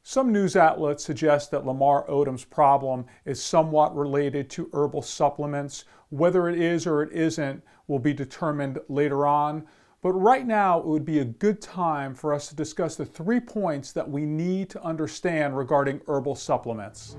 Some news outlets suggest that Lamar Odom's problem is somewhat related to herbal supplements. Whether it is or it isn't will be determined later on. But right now, it would be a good time for us to discuss the 3 points that we need to understand regarding herbal supplements.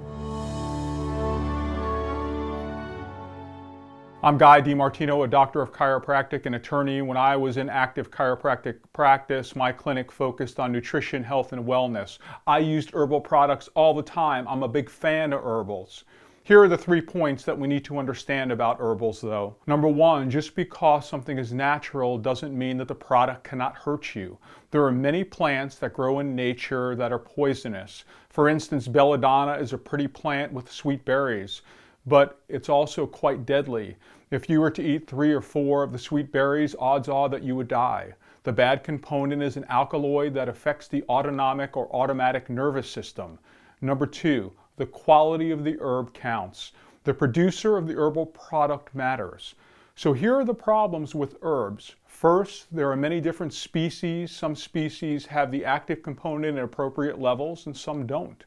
I'm Guy DiMartino, a doctor of chiropractic and attorney. When I was in active chiropractic practice, my clinic focused on nutrition, health, and wellness. I used herbal products all the time. I'm a big fan of herbals. Here are the 3 points that we need to understand about herbals though. Number 1, just because something is natural doesn't mean that the product cannot hurt you. There are many plants that grow in nature that are poisonous. For instance, belladonna is a pretty plant with sweet berries, but it's also quite deadly. If you were to eat 3 or 4 of the sweet berries, odds are that you would die. The bad component is an alkaloid that affects the autonomic or automatic nervous system. Number 2, the quality of the herb counts. The producer of the herbal product matters. So here are the problems with herbs. First, there are many different species. Some species have the active component at appropriate levels and some don't.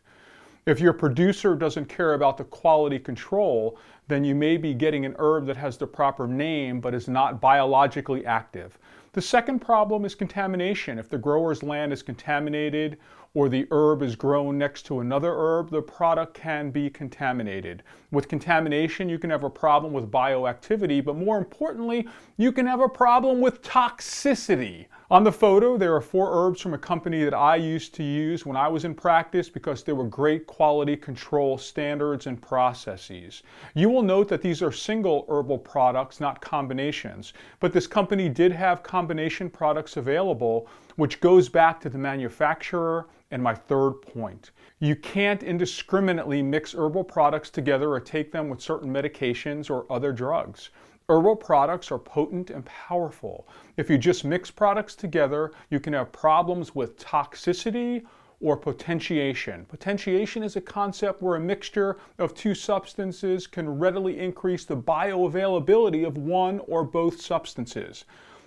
If your producer doesn't care about the quality control, then you may be getting an herb that has the proper name but is not biologically active. The second problem is contamination. If the grower's land is contaminated or the herb is grown next to another herb, the product can be contaminated. With contamination, you can have a problem with bioactivity, but more importantly, you can have a problem with toxicity. On the photo, there are 4 herbs from a company that I used to use when I was in practice because they were great quality control standards and processes. You will note that these are single herbal products, not combinations, but this company did have combination products available, which goes back to the manufacturer and my third point. You can't indiscriminately mix herbal products together or take them with certain medications or other drugs. Herbal products are potent and powerful. If you just mix products together, you can have problems with toxicity or potentiation. Potentiation is a concept where a mixture of 2 substances can readily increase the bioavailability of one or both substances.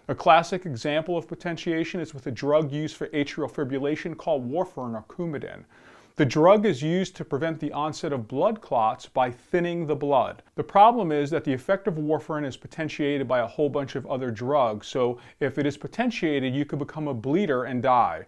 A classic example of potentiation is with a drug used for atrial fibrillation called warfarin or Coumadin. The drug is used to prevent the onset of blood clots by thinning the blood. The problem is that the effect of warfarin is potentiated by a whole bunch of other drugs, so if it is potentiated, you could become a bleeder and die.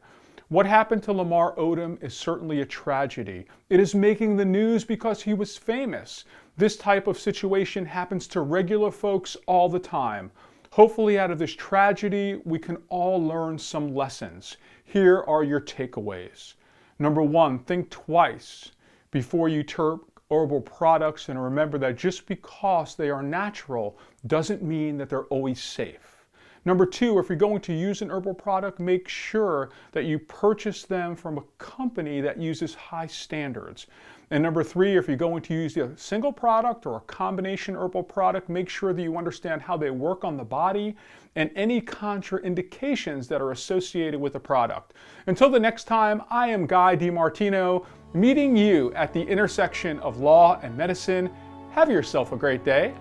What happened to Lamar Odom is certainly a tragedy. It is making the news because he was famous. This type of situation happens to regular folks all the time. Hopefully out of this tragedy, we can all learn some lessons. Here are your takeaways. Number 1, think twice before you take herbal products, and remember that just because they are natural doesn't mean that they're always safe. Number 2, if you're going to use an herbal product, make sure that you purchase them from a company that uses high standards. And number 3, if you're going to use a single product or a combination herbal product, make sure that you understand how they work on the body and any contraindications that are associated with the product. Until the next time, I am Guy DiMartino, meeting you at the intersection of law and medicine. Have yourself a great day.